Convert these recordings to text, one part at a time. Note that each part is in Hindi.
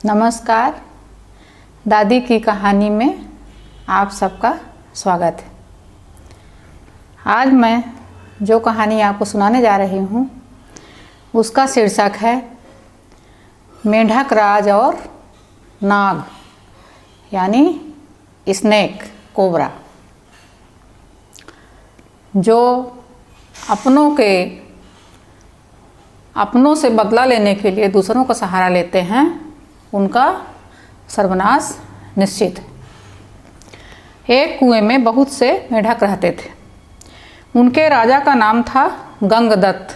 नमस्कार। दादी की कहानी में आप सबका स्वागत है। आज मैं जो कहानी आपको सुनाने जा रही हूँ उसका शीर्षक है मेंढक राज और नाग, यानी स्नेक, कोबरा। जो अपनों से बदला लेने के लिए दूसरों का सहारा लेते हैं उनका सर्वनाश निश्चित है। एक कुएं में बहुत से मेंढक रहते थे। उनके राजा का नाम था गंगदत्त।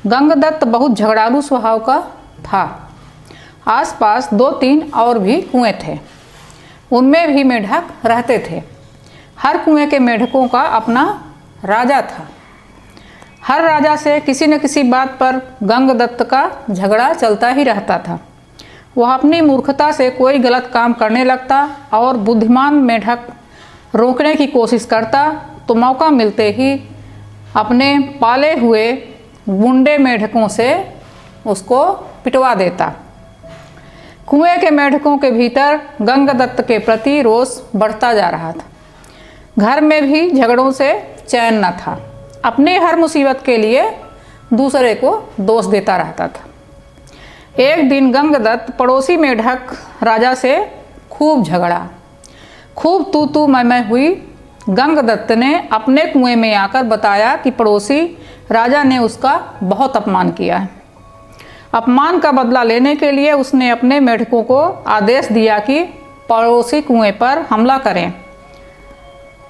गंगदत्त बहुत झगड़ालू स्वभाव का था। आसपास 2-3 और भी कुएं थे, उनमें भी मेंढक रहते थे। हर कुएं के मेंढकों का अपना राजा था। हर राजा से किसी न किसी बात पर गंगदत्त का झगड़ा चलता ही रहता था। वह अपनी मूर्खता से कोई गलत काम करने लगता और बुद्धिमान मेंढक रोकने की कोशिश करता तो मौका मिलते ही अपने पाले हुए गुंडे मेंढकों से उसको पिटवा देता। कुएं के मेंढकों के भीतर गंगदत्त के प्रति रोष बढ़ता जा रहा था। घर में भी झगड़ों से चैन न था। अपनी हर मुसीबत के लिए दूसरे को दोष देता रहता था। एक दिन गंगदत्त पड़ोसी मेंढक राजा से खूब झगड़ा। खूब तू मैं हुई। गंगदत्त ने अपने कुएं में आकर बताया कि पड़ोसी राजा ने उसका बहुत अपमान किया है। अपमान का बदला लेने के लिए उसने अपने मेंढकों को आदेश दिया कि पड़ोसी कुएं पर हमला करें।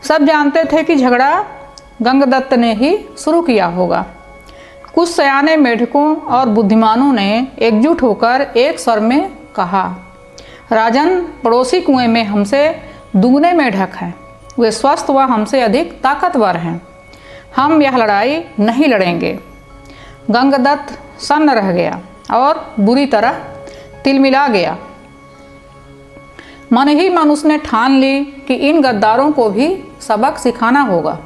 सब जानते थे कि झगड़ा गंगदत्त ने ही शुरू किया होगा। कुछ सयाने मेंढकों और बुद्धिमानों ने एकजुट होकर एक स्वर में कहा, राजन, पड़ोसी कुएं में हमसे दुगने मेंढक हैं। वे स्वस्थ व हमसे अधिक ताकतवर हैं। हम यह लड़ाई नहीं लड़ेंगे। गंगदत्त सन्न रह गया और बुरी तरह तिलमिला गया। मन ही मन उसने ठान ली कि इन गद्दारों को भी सबक सिखाना होगा।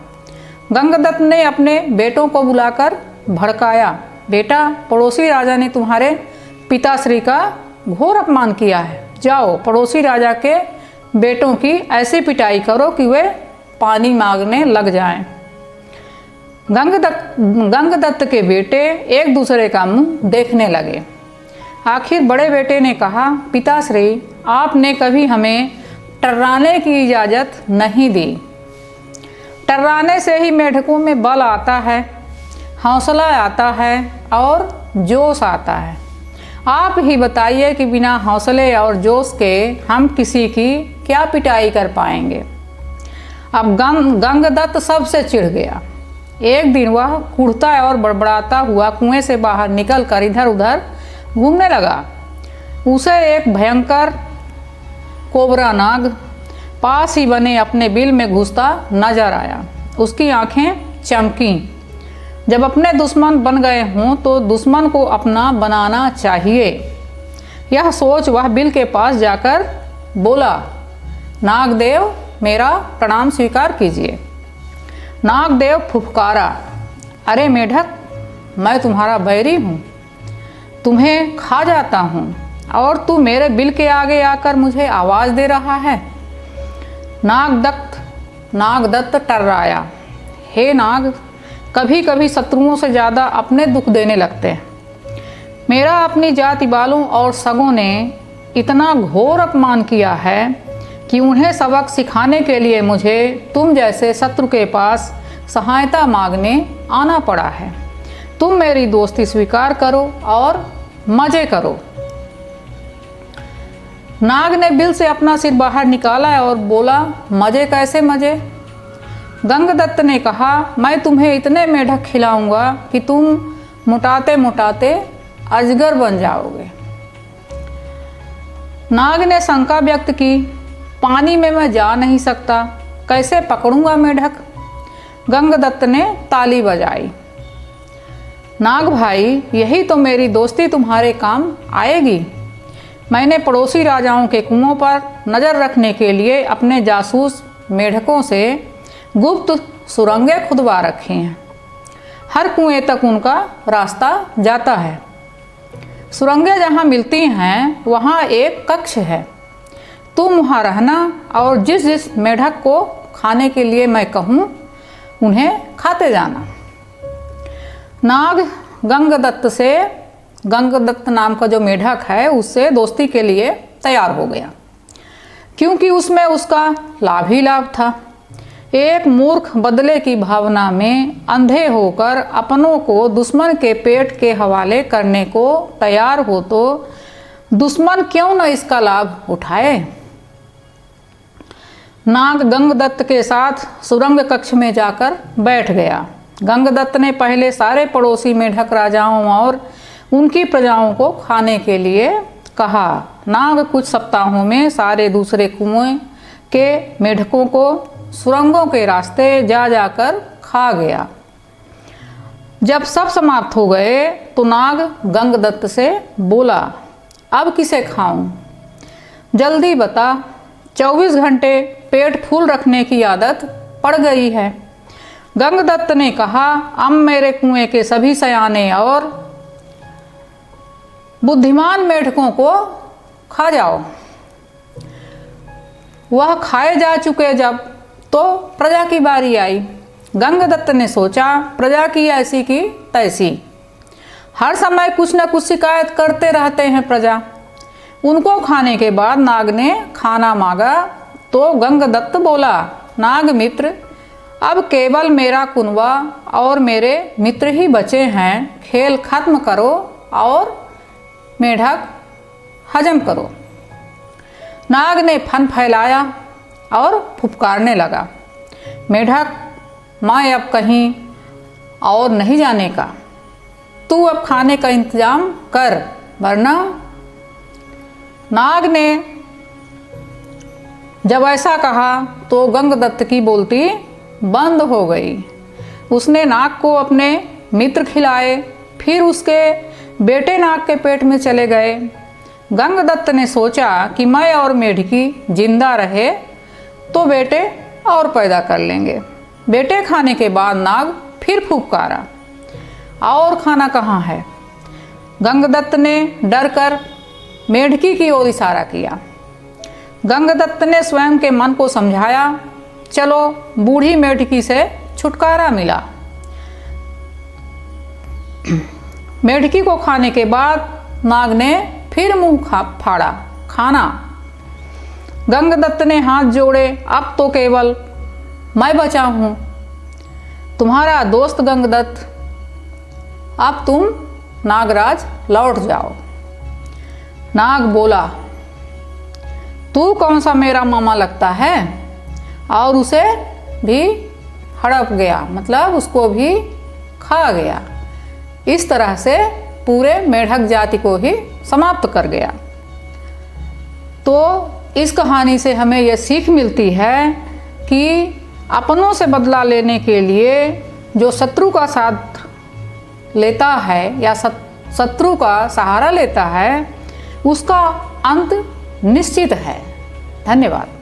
गंगदत्त ने अपने बेटों को बुलाकर भड़काया, बेटा, पड़ोसी राजा ने तुम्हारे पिताश्री का घोर अपमान किया है। जाओ, पड़ोसी राजा के बेटों की ऐसी पिटाई करो कि वे पानी मांगने लग जाएं। गंगदत्त के बेटे एक दूसरे का मुंह देखने लगे। आखिर बड़े बेटे ने कहा, पिताश्री, आपने कभी हमें टर्राने की इजाज़त नहीं दी। टर्राने से ही मेंढकों में बल आता है, हौसला आता है और जोश आता है। आप ही बताइए कि बिना हौसले और जोश के हम किसी की क्या पिटाई कर पाएंगे। अब गंगदत्त सबसे चिढ़ गया। एक दिन वह कुढ़ता और बड़बड़ाता हुआ कुएं से बाहर निकलकर इधर उधर घूमने लगा। उसे एक भयंकर कोबरा नाग पास ही बने अपने बिल में घुसता नजर आया। उसकी आंखें चमकीं। जब अपने दुश्मन बन गए हों तो दुश्मन को अपना बनाना चाहिए। यह सोच वह बिल के पास जाकर बोला, नागदेव, मेरा प्रणाम स्वीकार कीजिए। नागदेव फुफकारा, अरे मेढक, मैं तुम्हारा बैरी हूँ, तुम्हें खा जाता हूँ और तू मेरे बिल के आगे आकर मुझे आवाज़ दे रहा है। नागदत्त टर्राया, हे नाग, कभी कभी शत्रुओं से ज़्यादा अपने दुख देने लगते हैं। मेरा अपनी जाति वालों और सगों ने इतना घोर अपमान किया है कि उन्हें सबक सिखाने के लिए मुझे तुम जैसे शत्रु के पास सहायता मांगने आना पड़ा है। तुम मेरी दोस्ती स्वीकार करो और मज़े करो। नाग ने बिल से अपना सिर बाहर निकाला और बोला, मज़े कैसे मज़े? गंगदत्त ने कहा, मैं तुम्हें इतने मेंढक खिलाऊंगा कि तुम मोटाते मोटाते अजगर बन जाओगे। नाग ने शंका व्यक्त की, पानी में मैं जा नहीं सकता, कैसे पकड़ूंगा मेंढक? गंगदत्त ने ताली बजाई। नाग भाई, यही तो मेरी दोस्ती तुम्हारे काम आएगी। मैंने पड़ोसी राजाओं के कुओं पर नज़र रखने के लिए अपने जासूस मेंढकों से गुप्त सुरंगें खुदवा रखी हैं। हर कुएं तक उनका रास्ता जाता है। सुरंगें जहाँ मिलती हैं वहाँ एक कक्ष है, तुम वहाँ रहना और जिस जिस मेढक को खाने के लिए मैं कहूँ उन्हें खाते जाना। नाग गंगदत्त नाम का जो मेढक है उससे दोस्ती के लिए तैयार हो गया, क्योंकि उसमें उसका लाभ ही लाभ था। एक मूर्ख बदले की भावना में अंधे होकर अपनों को दुश्मन के पेट के हवाले करने को तैयार हो तो दुश्मन क्यों न इसका लाभ उठाए। नाग गंगदत्त के साथ सुरंग कक्ष में जाकर बैठ गया। गंगदत्त ने पहले सारे पड़ोसी मेढक राजाओं और उनकी प्रजाओं को खाने के लिए कहा। नाग कुछ सप्ताहों में सारे दूसरे कुएं के मेढकों को सुरंगों के रास्ते जा जाकर खा गया। जब सब समाप्त हो गए तो नाग गंगदत्त से बोला, अब किसे खाऊं? जल्दी बता, 24 घंटे पेट फूल रखने की आदत पड़ गई है। गंगदत्त ने कहा, अब मेरे कुएं के सभी सयाने और बुद्धिमान मेढकों को खा जाओ। वह खाए जा चुके जब तो प्रजा की बारी आई। गंगदत्त ने सोचा, प्रजा की ऐसी की तैसी, हर समय कुछ न कुछ शिकायत करते रहते हैं प्रजा। उनको खाने के बाद नाग ने खाना मांगा तो गंगदत्त बोला, नाग मित्र, अब केवल मेरा कुनवा और मेरे मित्र ही बचे हैं, खेल खत्म करो और मेढक हजम करो। नाग ने फन फैलाया और फुफकारने लगा, मेढक, मैं अब कहीं और नहीं जाने का, तू अब खाने का इंतजाम कर, वरना। नाग ने जब ऐसा कहा तो गंगदत्त की बोलती बंद हो गई। उसने नाग को अपने मित्र खिलाए, फिर उसके बेटे नाग के पेट में चले गए। गंगदत्त ने सोचा कि मैं और मेढकी जिंदा रहे तो बेटे और पैदा कर लेंगे। बेटे खाने के बाद नाग फिर फुफकारा, और खाना कहाँ है? गंगदत्त ने डर कर मेढकी की ओर इशारा किया। गंगदत्त ने स्वयं के मन को समझाया, चलो बूढ़ी मेढकी से छुटकारा मिला। मेढकी को खाने के बाद नाग ने फिर मुंह फाड़ा, खाना। गंगदत्त ने हाथ जोड़े, अब तो केवल मैं बचा हूँ, तुम्हारा दोस्त गंगदत्त, अब तुम नागराज लौट जाओ। नाग बोला, तू कौन सा मेरा मामा लगता है? और उसे भी हड़प गया, मतलब उसको भी खा गया। इस तरह से पूरे मेढक जाति को ही समाप्त कर गया। तो इस कहानी से हमें यह सीख मिलती है कि अपनों से बदला लेने के लिए जो शत्रु का साथ लेता है या शत्रु का सहारा लेता है, उसका अंत निश्चित है। धन्यवाद।